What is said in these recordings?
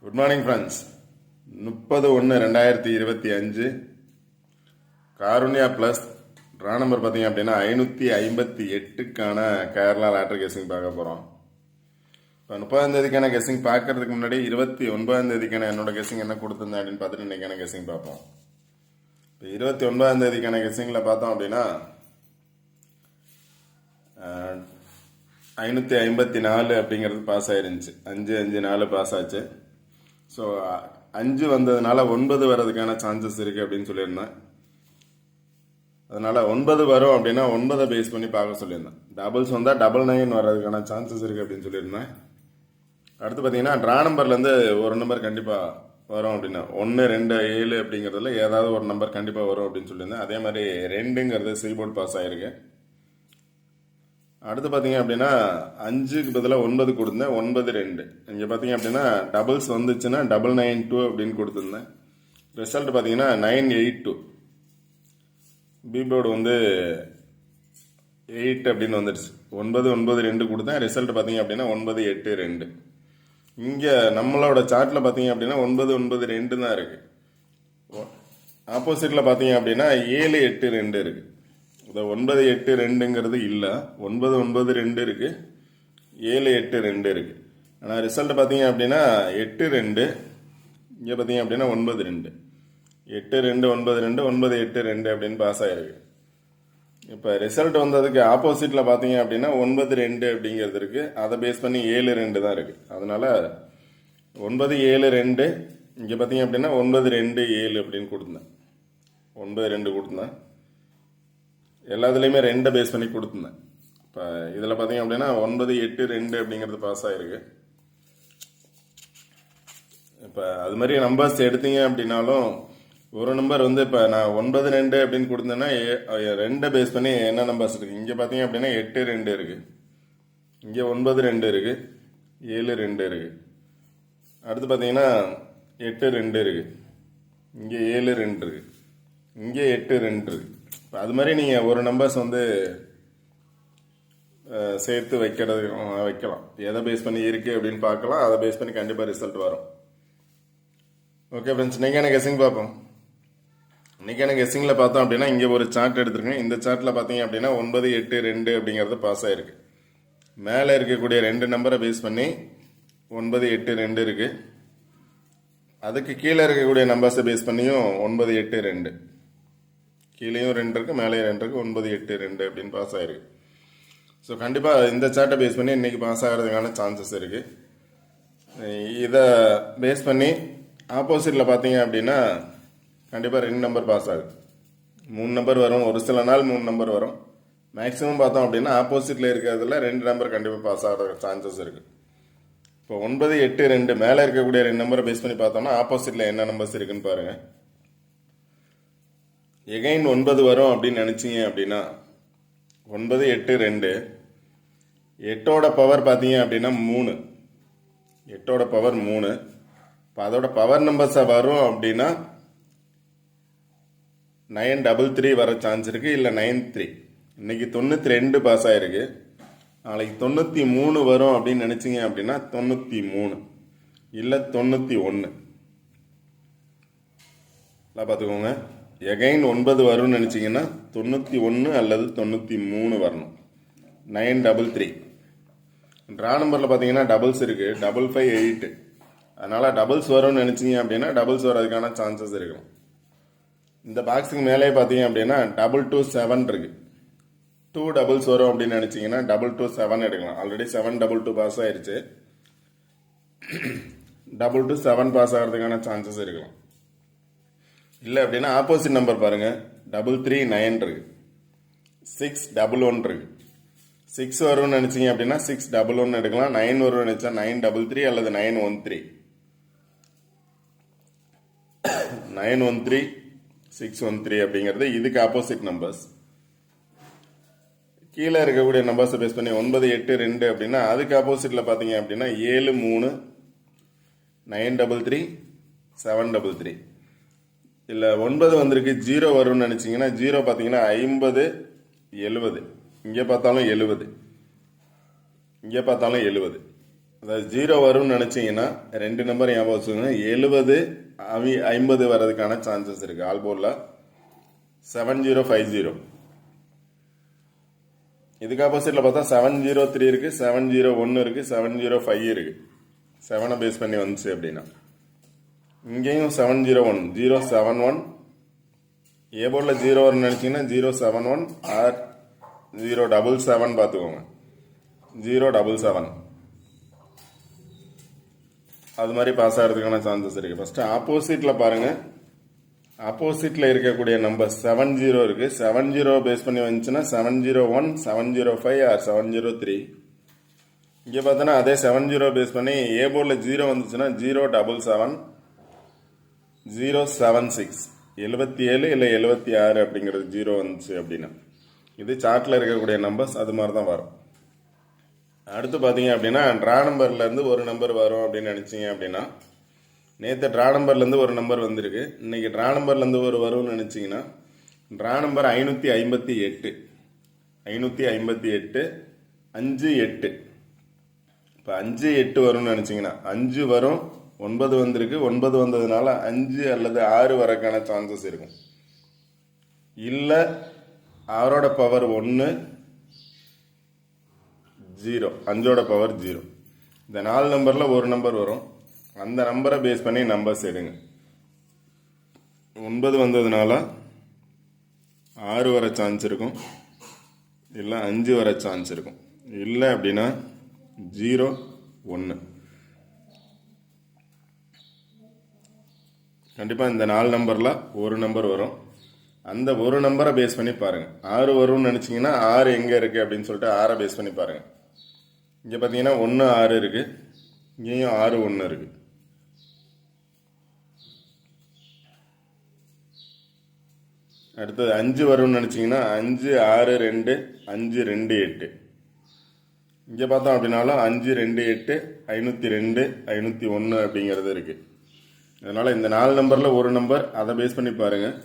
Good morning friends. 30/1/2025 Karunya plus draw number பார்த்தீங்க அப்படின்னா 558க்கான Kerala lottery guessing பார்க்க போகிறோம். இப்போ 30ஆம் தேதிக்கான கெஸிங் பார்க்கறதுக்கு முன்னாடி 29ஆம் தேதிக்கான என்னோட கெஸிங் என்ன கொடுத்துருந்தேன் அப்படின்னு பார்த்துட்டு இன்னைக்கான கெஸிங் பார்ப்போம். இப்போ 29ஆம் தேதிக்கான கெஸிங்கில் பார்த்தோம் அப்படின்னா 554 அப்படிங்கிறது பாஸ் ஆயிருந்துச்சு. 554 பாஸ் ஆச்சு. ஸோ 5 வந்ததுனால 9 வர்றதுக்கான சான்சஸ் இருக்குது அப்படின்னு சொல்லியிருந்தேன். அதனால் 9 வரும் அப்படின்னா 9 பேஸ் பண்ணி பார்க்க சொல்லியிருந்தேன். டபுள்ஸ் வந்தால் 99 வர்றதுக்கான சான்சஸ் இருக்குது அப்படின்னு சொல்லியிருந்தேன். அடுத்து பார்த்தீங்கன்னா ட்ரா நம்பர்லேருந்து ஒரு நம்பர் கண்டிப்பாக வரும் அப்படின்னா 1, 2, 7 அப்படிங்கிறதுல ஏதாவது ஒரு நம்பர் கண்டிப்பாக வரும் அப்படின்னு சொல்லியிருந்தேன். அதே மாதிரி 2ங்கிறது சீபோர்ட் பாஸ் ஆகிருக்கு. அடுத்து பார்த்தீங்க அப்படின்னா 5க்கு பதிலாக 9 கொடுத்தேன். 9, 2 இங்கே பார்த்தீங்க அப்படின்னா டபுள்ஸ் வந்துச்சுன்னா 992 அப்படின்னு கொடுத்துருந்தேன். ரிசல்ட் பார்த்தீங்கன்னா 982. பிபோர்டு வந்து 8 அப்படின்னு வந்துடுச்சு. 9, 9, 2 கொடுத்தேன். ரிசல்ட் பார்த்தீங்க அப்படின்னா 9, 8, 2. இங்கே நம்மளோட சார்ட்டில் பார்த்தீங்க அப்படின்னா 9, 9, 2 தான் இருக்குது. ஆப்போசிட்டில் பார்த்தீங்க அப்படின்னா 7, 8, 2 இருக்குது. இந்த 9, 8, 2ங்கிறது இல்லை. 9, 9, 2 இருக்கு. 7, 8, 2 இருக்கு. ஆனால் ரிசல்ட் பார்த்தீங்க அப்படின்னா 8, 2. இங்கே பார்த்தீங்க அப்படின்னா 9, 2. 8, 2, 9, 2, 9, 8, 2 அப்படின்னு பாஸ் ஆயிருக்கு. இப்போ ரிசல்ட் வந்ததுக்கு ஆப்போசிட்டில் பார்த்தீங்க அப்படின்னா 9, 2 அப்படிங்கிறது இருக்கு. அதை பேஸ் பண்ணி 7, 2 தான் இருக்கு. அதனால 9, 7, 2. இங்கே பார்த்தீங்க அப்படின்னா 9, 2, 7 அப்படின்னு கொடுத்துருந்தேன். 9, 2 கொடுத்துருந்தேன். எல்லாத்துலேயுமே 2 பேஸ் பண்ணி கொடுத்துருந்தேன். இப்போ இதில் பார்த்தீங்க அப்படின்னா 9, 8, 2 அப்படிங்கிறது பாஸ் ஆகிருக்கு. இப்போ அது மாதிரி நம்பர்ஸ் எடுத்தீங்க அப்படின்னாலும் ஒரு நம்பர் வந்து இப்போ நான் 9, 2 அப்படின்னு கொடுத்தேன்னா 2 பேஸ் பண்ணி என்ன நம்பர்ஸ் இருக்குது. இங்கே பார்த்தீங்க அப்படின்னா 8, 2 இருக்குது. இங்கே 9, 2 இருக்குது. 7, 2 இருக்குது. அடுத்து பார்த்தீங்கன்னா 8, 2 இருக்குது. இங்கே 7, 2 இருக்குது. இங்கே 8, 2 இருக்குது. அது மாதிரி நீங்கள் ஒரு நம்பர்ஸ் வந்து சேர்த்து வைக்கலாம். எதை பேஸ் பண்ணி இருக்குது அப்படின்னு பார்க்கலாம். அதை பேஸ் பண்ணி கண்டிப்பாக ரிசல்ட் வரும். ஓகே ஃப்ரெண்ட்ஸ், இன்றைக்கான கெஸிங் பார்ப்போம். இன்றைக்கான கெஸிங்கில் பார்த்தோம் அப்படின்னா இங்கே ஒரு சார்ட் எடுத்துருக்கேன். இந்த சார்ட்டில் பார்த்தீங்க அப்படின்னா 9, 8, 2 அப்படிங்கிறது பாஸ் ஆகிருக்கு. மேலே இருக்கக்கூடிய 2 நம்பரை பேஸ் பண்ணி 9, 8, 2 இருக்குது. அதுக்கு கீழே இருக்கக்கூடிய நம்பர்ஸை பேஸ் பண்ணியும் 9, 8, 2. கீழேயும் 2 இருக்குது, மேலேயும் 2 இருக்குது. 9, 8, 2 அப்படின்னு பாஸ் ஆகிருக்கு. ஸோ கண்டிப்பாக இந்த சார்ட்டை பேஸ் பண்ணி இன்றைக்கி பாஸ் ஆகிறதுக்கான சான்சஸ் இருக்குது. இதை பேஸ் பண்ணி ஆப்போசிட்டில் பார்த்தீங்க அப்படின்னா கண்டிப்பாக 2 நம்பர் பாஸ் ஆகுது. 3 நம்பர் வரும். ஒரு சில நாள் 3 நம்பர் வரும். மேக்ஸிமம் பார்த்தோம் அப்படின்னா ஆப்போசிட்டில் இருக்கிறதுல 2 நம்பர் கண்டிப்பாக பாஸ் ஆகிற சான்சஸ் இருக்குது. இப்போ 9, 8, 2 மேலே இருக்கக்கூடிய 2 நம்பரை பேஸ் பண்ணி பார்த்தோம்னா ஆப்போசிட்டில் என்ன நம்பர்ஸ் இருக்குன்னு பாருங்கள். எகைன் 9 வரும் அப்படின்னு நினச்சிங்க அப்படின்னா 9, 8, 2. 8ஓட பவர் பார்த்தீங்க அப்படின்னா 3. 8ஓட பவர் 3. இப்போ அதோட பவர் நம்பர்ஸாக வரும் அப்படின்னா 933 வர சான்ஸ் இருக்குது. இல்லை 93. இன்னைக்கு 92 பாஸ் ஆகிருக்கு. நாளைக்கு 93 வரும் அப்படின்னு நினச்சிங்க அப்படின்னா 93 இல்லை 91 பார்த்துக்கோங்க. எகைன் 9 வரும்னு நினச்சிங்கன்னா 91 அல்லது 93 வரணும். 933. ட்ரா நம்பரில் பார்த்தீங்கன்னா டபுள்ஸ் இருக்குது. 5, 8. அதனால் டபுள்ஸ் வரும்னு நினச்சிங்க அப்படின்னா டபுள்ஸ் வரதுக்கான சான்சஸ் இருக்கும். இந்த பாக்ஸுக்கு மேலே பார்த்தீங்க அப்படின்னா 2, 7 இருக்குது. 2 டபுள்ஸ் வரும் அப்படின்னு நினச்சிங்கன்னா 2, 7 எடுக்கலாம். ஆல்ரெடி 7, 2 பாஸ் ஆயிடுச்சு. 2, 7 பாஸ் ஆகிறதுக்கான சான்சஸ் இருக்கலாம். இல்லை அப்படின்னா ஆப்போசிட் நம்பர் பாருங்கள். 3, 9 இருக்கு. 6, 1 இருக்கு. 6 வரும்னு நினச்சிங்க அப்படின்னா 6, 1 எடுக்கலாம். 9 வரும்னு நினச்சா 933 அல்லது 913. 913, 613 அப்படிங்கிறது இதுக்கு ஆப்போசிட் நம்பர்ஸ். கீழே இருக்கக்கூடிய நம்பர்ஸை பேஸ் பண்ணி 9, 8, 2 அப்படின்னா அதுக்கு ஆப்போசிட்டில் பார்த்தீங்க அப்படின்னா 7, 3, 933, 733. இல்லை 9 வந்திருக்கு. 0 வரும்னு நினச்சிங்கன்னா 0 பார்த்தீங்கன்னா 50, 70. இங்கே பார்த்தாலும் 70. இங்கே பார்த்தாலும் 70. அதாவது 0 வரும்னு நினச்சிங்கன்னா 2 நம்பர் ஞாபகம் வச்சுக்கோங்க. 70 50 வர்றதுக்கான சான்சஸ் இருக்குது. ஆல் போர்டில் 7050. இதுக்கு ஆப்போசிட்டில் பார்த்தா 703 இருக்குது, 701 இருக்குது, 705 இருக்குது. 7 பேஸ் பண்ணி வந்துச்சு அப்படின்னா இங்கேயும் 701 071. ஏ போர்டில் 0 வரும்னு நினச்சிங்கன்னா 071 ஆர் 077 பார்த்துக்கோங்க. 077 அது மாதிரி பாஸ் ஆகிறதுக்கான சான்சஸ் இருக்குது. ஃபஸ்ட்டு ஆப்போசிட்டில் பாருங்கள். ஆப்போசிட்டில் இருக்கக்கூடிய நம்பர் 70 இருக்குது. 70 பேஸ் பண்ணி வந்துச்சுன்னா 701 705 ஆர் 703. இங்கே பார்த்தோன்னா அதே 70 பேஸ் பண்ணி ஏ போர்டில் 0 வந்துச்சுன்னா 077 076 77 இல்லை 76 அப்படிங்கிறது 0 வந்துச்சு அப்படின்னா இது சார்ட்டில் இருக்கக்கூடிய நம்பர்ஸ் அது மாதிரி தான் வரும். அடுத்து பார்த்தீங்க அப்படின்னா ட்ரா நம்பர்லேருந்து ஒரு நம்பர் வரும் அப்படின்னு நினச்சிங்க அப்படின்னா நேற்று ட்ரா நம்பர்லேருந்து ஒரு நம்பர் வந்திருக்கு. இன்றைக்கி ட்ரா நம்பர்லேருந்து ஒரு வரும்னு நினச்சிங்கன்னா ட்ரா நம்பர் 558 558 58. இப்போ 58 வரும்னு நினச்சிங்கன்னா 5 வரும், 9 வந்திருக்கு. 9 வந்ததுனால 5 அல்லது 6 வரக்கான சான்சஸ் இருக்கும். இல்லை 6ஓட பவர் 1 0, 5ஓட பவர் 0. இந்த 4 நம்பரில் ஒரு நம்பர் வரும். அந்த நம்பரை பேஸ் பண்ணி நம்பர்ஸ் எடுங்க. 9 வந்ததுனால 6 வர சான்ஸ் இருக்கும், இல்லை 5 வர சான்ஸ் இருக்கும். இல்லை அப்படின்னா 0 1. கண்டிப்பாக இந்த 4 நம்பரில் ஒரு நம்பர் வரும். அந்த ஒரு நம்பரை பேஸ் பண்ணி பாருங்கள். 6 வரும்னு நினச்சிங்கன்னா 6 எங்கே இருக்குது அப்படின்னு சொல்லிட்டு 6 பேஸ் பண்ணி பாருங்கள். இங்கே பார்த்தீங்கன்னா 1 6 இருக்குது, இங்கேயும் 6 1 இருக்குது. அடுத்தது 5 வரும்னு நினச்சிங்கன்னா 5 6 2 5 2 8. இங்கே பார்த்தோம் அப்படின்னாலும் 5 2 8 502 501 அப்படிங்கிறது இருக்குது. அதனால் இந்த 4 நம்பரில் ஒரு நம்பர் அதை பேஸ் பண்ணி பாருங்கள்.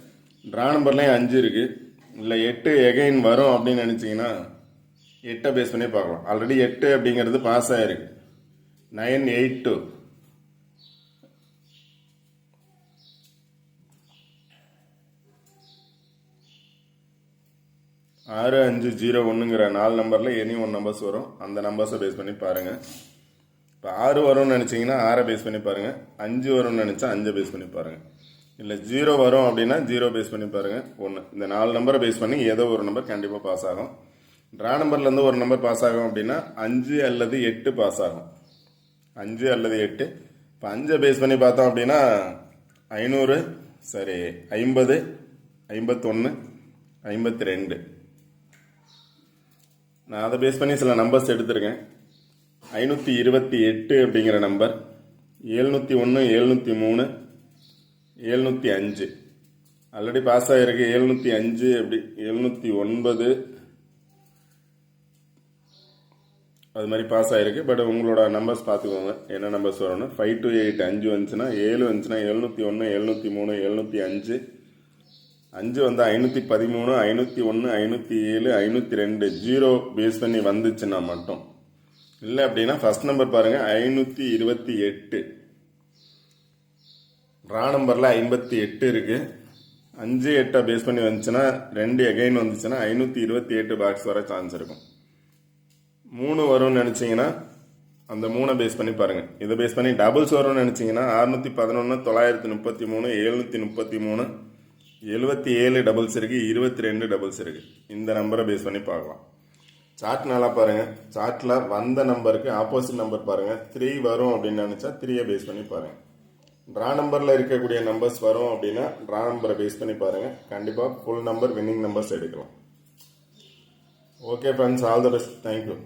ட்ரா நம்பர்லேயும் 5 இருக்குது, இல்லை 8 எகைன் வரும் அப்படின்னு நினச்சிங்கன்னா 8 பேஸ் பண்ணி பார்க்கலாம். ஆல்ரெடி 8 அப்படிங்கிறது பாஸ் ஆகிருக்கு. 982 6501ங்கிற 4 நம்பரில் எனி ஒன் நம்பர்ஸ் வரும். அந்த நம்பர்ஸை பேஸ் பண்ணி பாருங்கள். இப்போ 6 வரும்னு நினச்சிங்கன்னா 6 பேஸ் பண்ணி பாருங்கள். 5 வரும்னு நினச்சா 5 பேஸ் பண்ணி பாருங்கள். இல்லை 0 வரும் அப்படின்னா 0 பேஸ் பண்ணி பாருங்கள். 1 இந்த 4 நம்பரை பேஸ் பண்ணி ஏதோ ஒரு நம்பர் கண்டிப்பாக பாஸ் ஆகும். ட்ரா நம்பர்லேருந்து ஒரு நம்பர் பாஸ் ஆகும் அப்படின்னா 5 அல்லது 8 பாஸ் ஆகும். 5 அல்லது 8. இப்போ 5 பேஸ் பண்ணி பார்த்தோம் அப்படின்னா 500 சரி 50 51 52. நான் அதை பேஸ் பண்ணி சில நம்பர்ஸ் எடுத்திருக்கேன். 528 அப்படிங்கிற நம்பர், 701 703 705 ஆல்ரெடி பாஸ் ஆகிருக்கு. 705 அப்படி 709 அது மாதிரி பாஸ் ஆகிருக்கு. பட் உங்களோட நம்பர்ஸ் பார்த்துக்கோங்க என்ன நம்பர்ஸ் வரணும். 5 to 8 5 வந்துச்சுன்னா 7 வந்துச்சுன்னா 701 703 705. 5 வந்து 513 501 507 502 0 பேஸ் பண்ணி வந்துச்சுன்னா மட்டும். இல்லை அப்படின்னா ஃபர்ஸ்ட் நம்பர் பாருங்கள் 528. ட்ரா நம்பரில் 58 இருக்குது. 5 8 பேஸ் பண்ணி வந்துச்சுன்னா 2 எகைன் வந்துச்சுன்னா 528 பாக்ஸ் வர சான்ஸ் இருக்கும். 3 வரும்னு நினச்சிங்கன்னா அந்த 3 பேஸ் பண்ணி பாருங்கள். இதை பேஸ் பண்ணி டபுள்ஸ் வரும்னு நினச்சிங்கன்னா 611 933 733 77 டபுள்ஸ் இருக்குது, 22 டபுள்ஸ் இருக்குது. இந்த நம்பரை பேஸ் பண்ணி பார்க்கலாம். சார்ட் நல்லா பாருங்கள். சார்ட்டில் வந்த நம்பருக்கு ஆப்போசிட் நம்பர் பாருங்கள். 3 வரும் அப்படின்னு நினச்சா 3 பேஸ் பண்ணி பாருங்கள். ட்ரா நம்பரில் இருக்கக்கூடிய நம்பர்ஸ் வரும் அப்படின்னா ட்ரா நம்பரை பேஸ் பண்ணி பாருங்கள். கண்டிப்பாக ஃபுல் நம்பர் வின்னிங் நம்பர்ஸ் எடுக்கலாம். Okay friends, all the best. Thank you.